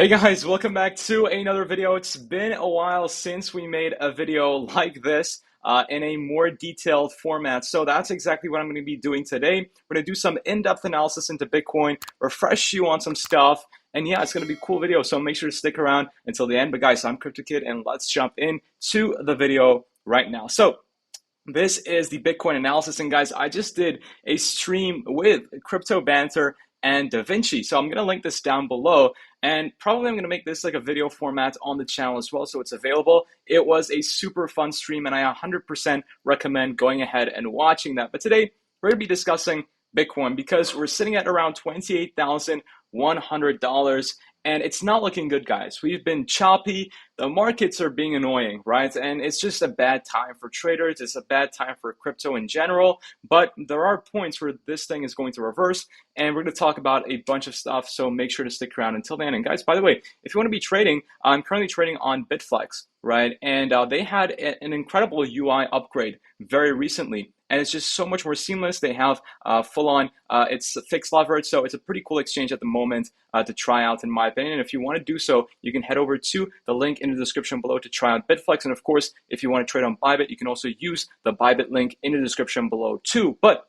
Hey guys, welcome back to another video. It's been a while since we made a video like this in a more detailed format. So that's exactly what I'm going to be doing today. We're going to do some in-depth analysis into Bitcoin, refresh you on some stuff, and yeah, it's going to be a cool video. So make sure to stick around until the end. But guys, I'm CryptoKid, and let's jump in to the video right now. So this is the Bitcoin analysis, and guys, I just did a stream with Crypto Banter and Da Vinci. So I'm going to link this down below, and probably I'm going to make this like a video format on the channel as well, so it's available. It was a super fun stream, and I 100% recommend going ahead and watching that. But today, we're going to be discussing Bitcoin because we're sitting at around $28,100, and it's not looking good, guys. We've been choppy. The markets are being annoying, right? And it's just a bad time for traders. It's a bad time for crypto in general. But there are points where this thing is going to reverse, and we're going to talk about a bunch of stuff. So make sure to stick around until then. And guys, by the way, if you want to be trading, I'm currently trading on Bitflex, right? And they had an incredible UI upgrade very recently. And it's just so much more seamless. They have full-on, it's fixed leverage, so it's a pretty cool exchange at the moment to try out, in my opinion. And if you want to do so, you can head over to the link in the description below to try out Bitflex. And of course, if you want to trade on Bybit, you can also use the Bybit link in the description below too. But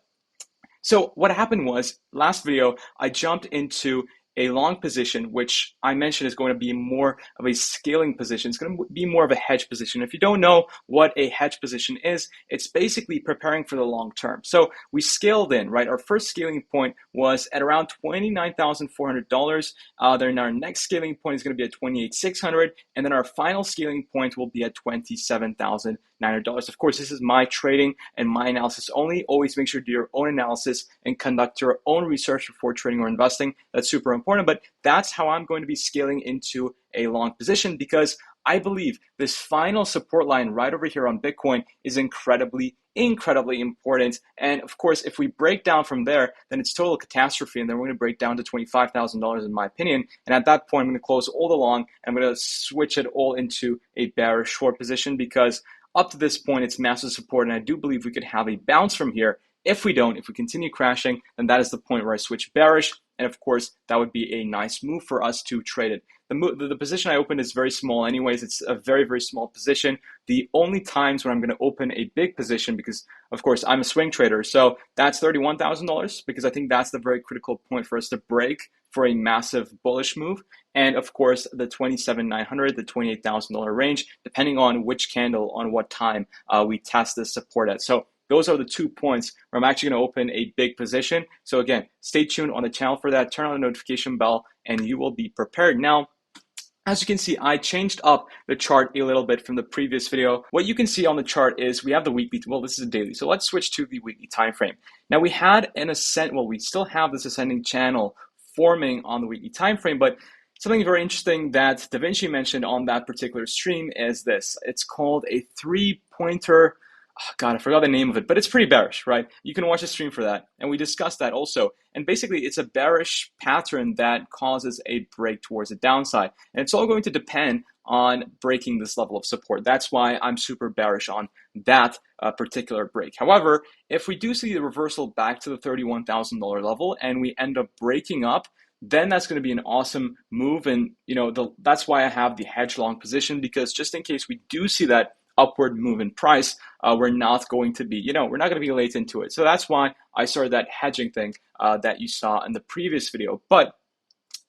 so what happened was, last video, I jumped into a long position, which I mentioned is going to be more of a scaling position. It's going to be more of a hedge position. If you don't know what a hedge position is, it's basically preparing for the long term. So we scaled in, right? Our first scaling point was at around $29,400. Then our next scaling point is going to be at $28,600, and then our final scaling point will be at $27,900. Of course, this is my trading and my analysis only. Always make sure to do your own analysis and conduct your own research before trading or investing. That's super important, but that's how I'm going to be scaling into a long position, because I believe this final support line right over here on Bitcoin is incredibly important. And of course, if we break down from there, then it's total catastrophe, and then we're going to break down to $25,000 in my opinion. And at that point, I'm going to close all the long, and I'm going to switch it all into a bearish short position, because up to this point, it's massive support, and I do believe we could have a bounce from here. If we don't, if we continue crashing, then that is the point where I switch bearish, and of course, that would be a nice move for us to trade it. The position I opened is very small anyways. It's a very small position. The only times when I'm going to open a big position, because of course I'm a swing trader, so that's $31,000, because I think that's the very critical point for us to break for a massive bullish move. And of course, the $27,900, the $28,000 range, depending on which candle, on what time we test this support at. So those are the 2 points where I'm actually going to open a big position. So again, stay tuned on the channel for that. Turn on the notification bell, and you will be prepared. Now, as you can see, I changed up the chart a little bit from the previous video. What you can see on the chart is we have the weekly, well, this is a daily. So let's switch to the weekly time frame. Now we had an ascent, well, we still have this ascending channel forming on the weekly time frame, but something very interesting that Da Vinci mentioned on that particular stream is this. It's called a three-pointer. Oh God, I forgot the name of it, but it's pretty bearish, right? You can watch the stream for that. And we discussed that also. And basically, it's a bearish pattern that causes a break towards the downside. And it's all going to depend on breaking this level of support. That's why I'm super bearish on that particular break. However, if we do see the reversal back to the $31,000 level and we end up breaking up, then that's going to be an awesome move. And that's why I have the hedge long position, because just in case we do see that upward move in price, we're not going to be, we're not going to be late into it. So that's why I started that hedging thing that you saw in the previous video. But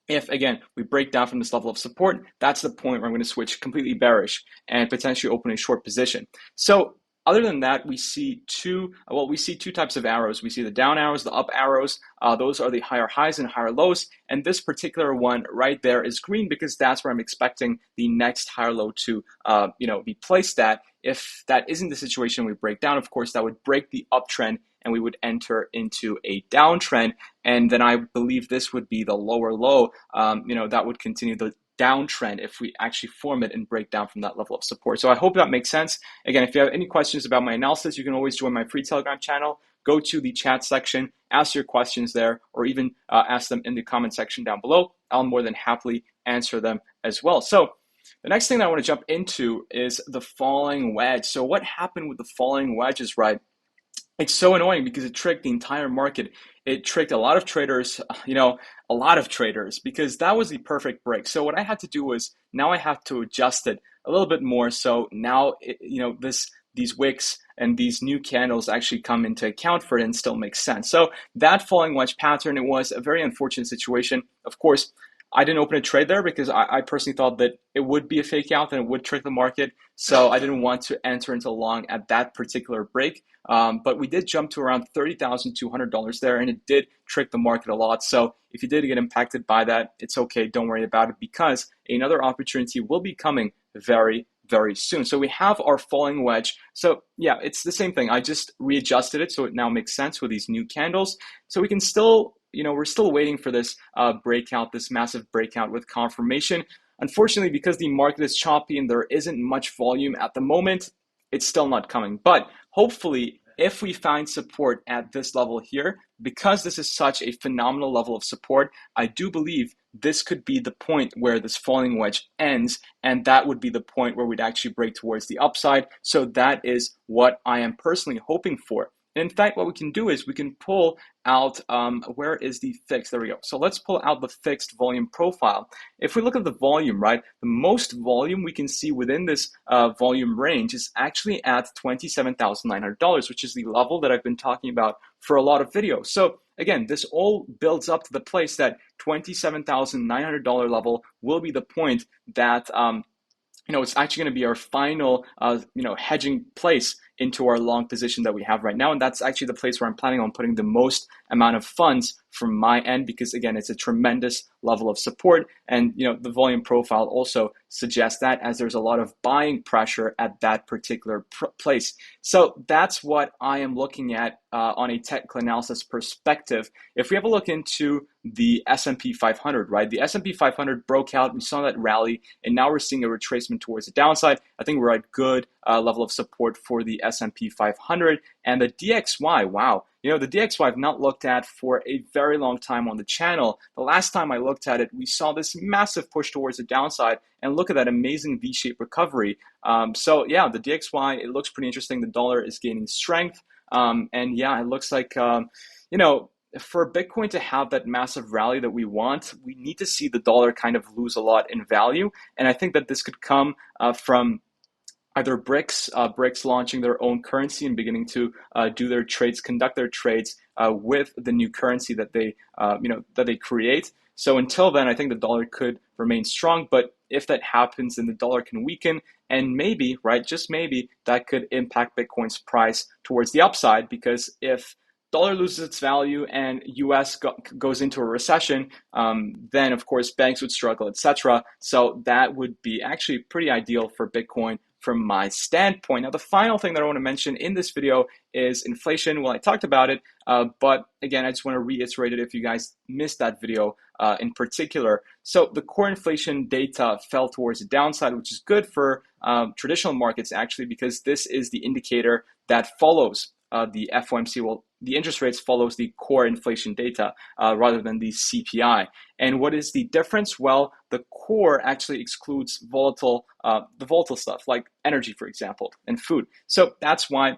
if, again, we break down from this level of support, that's the point where I'm going to switch completely bearish and potentially open a short position. So other than that, we see two types of arrows. We see the down arrows, the up arrows. Those are the higher highs and higher lows. And this particular one right there is green, because that's where I'm expecting the next higher low to be placed at. If that isn't the situation, we break down, of course, that would break the uptrend and we would enter into a downtrend. And then I believe this would be the lower low, that would continue the downtrend if we actually form it and break down from that level of support. So I hope that makes sense. Again, if you have any questions about my analysis, you can always join my free Telegram channel. Go to the chat section, ask your questions there, or even ask them in the comment section down below. I'll more than happily answer them as well. So the next thing that I want to jump into is the falling wedge. So what happened with the falling wedge is, right, It's so annoying because it tricked the entire market. It tricked a lot of traders, a lot of traders, because that was the perfect break. So what I had to do was now I have to adjust it a little bit more. So now, these wicks and these new candles actually come into account for it and still make sense. So that falling wedge pattern, it was a very unfortunate situation. Of course, I didn't open a trade there because I personally thought that it would be a fake out and it would trick the market. So I didn't want to enter into long at that particular break. But we did jump to around $30,200 there, and it did trick the market a lot. So if you did get impacted by that, it's okay. Don't worry about it because another opportunity will be coming very, very soon. So we have our falling wedge. So yeah, it's the same thing. I just readjusted it so it now makes sense with these new candles. So we can still, we're still waiting for this breakout, this massive breakout with confirmation. Unfortunately, because the market is choppy and there isn't much volume at the moment, it's still not coming. But hopefully, if we find support at this level here, because this is such a phenomenal level of support, I do believe this could be the point where this falling wedge ends, and that would be the point where we'd actually break towards the upside. So that is what I am personally hoping for. And in fact, what we can do is we can pull out, where is the fixed? There we go. So let's pull out the fixed volume profile. If we look at the volume, right, the most volume we can see within this volume range is actually at $27,900, which is the level that I've been talking about for a lot of videos. So again, this all builds up to the place that $27,900 level will be the point that it's actually going to be our final, hedging place into our long position that we have right now. And that's actually the place where I'm planning on putting the most amount of funds from my end, because again, it's a tremendous level of support. And, the volume profile also suggests that, as there's a lot of buying pressure at that particular place. So that's what I am looking at on a technical analysis perspective. If we have a look into the S&P 500, right? The S&P 500 broke out, we saw that rally, and now we're seeing a retracement towards the downside. I think we're at good level of support for the S&P 500. And the DXY, wow. The DXY I've not looked at for a very long time on the channel. The last time I looked at it, we saw this massive push towards the downside, and look at that amazing V-shaped recovery. So yeah, the DXY, it looks pretty interesting. The dollar is gaining strength. And yeah, it looks like, for Bitcoin to have that massive rally that we want, we need to see the dollar kind of lose a lot in value. And I think that this could come from either BRICS launching their own currency and beginning to do their trades, conduct their trades with the new currency that they create. So until then, I think the dollar could remain strong. But if that happens, then the dollar can weaken, and maybe, right, just maybe, that could impact Bitcoin's price towards the upside. Because if dollar loses its value and US goes into a recession, then of course banks would struggle, etc. So that would be actually pretty ideal for Bitcoin from my standpoint. Now, the final thing that I want to mention in this video is inflation. Well, I talked about it, but again, I just want to reiterate it if you guys missed that video in particular. So the core inflation data fell towards the downside, which is good for traditional markets actually, because this is the indicator that follows the FOMC. Well, the interest rates follows the core inflation data rather than the CPI. And what is the difference? Well, the core actually excludes the volatile stuff like energy, for example, and food. So that's why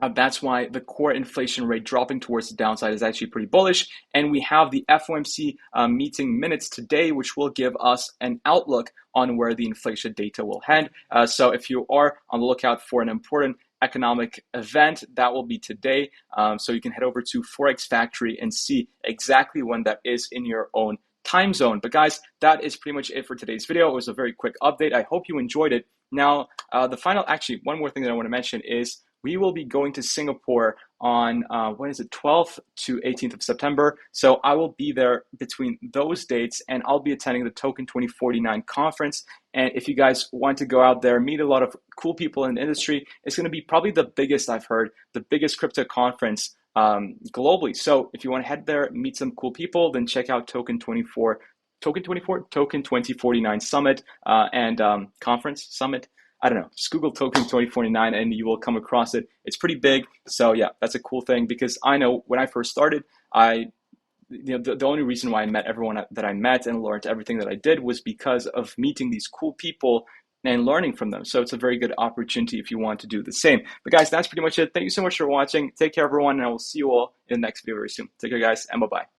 the core inflation rate dropping towards the downside is actually pretty bullish. And we have the FOMC meeting minutes today, which will give us an outlook on where the inflation data will head. So if you are on the lookout for an important economic event, that will be today. So you can head over to Forex Factory and see exactly when that is in your own time zone. But guys, that is pretty much it for today's video. It was a very quick update. I hope you enjoyed it. Now, one more thing that I want to mention is we will be going to Singapore on, 12th to 18th of September. So I will be there between those dates, and I'll be attending the Token 2049 conference. And if you guys want to go out there, meet a lot of cool people in the industry, it's going to be probably the biggest, I've heard, the biggest crypto conference globally. So if you want to head there, meet some cool people, then check out Token 2049 Summit and Conference Summit. I don't know, just Google Token 2049 and you will come across it. It's pretty big. So yeah, that's a cool thing, because I know when I first started, the only reason why I met everyone that I met and learned everything that I did was because of meeting these cool people and learning from them. So it's a very good opportunity if you want to do the same. But guys, that's pretty much it. Thank you so much for watching. Take care, everyone, and I will see you all in the next video very soon. Take care, guys, and bye-bye.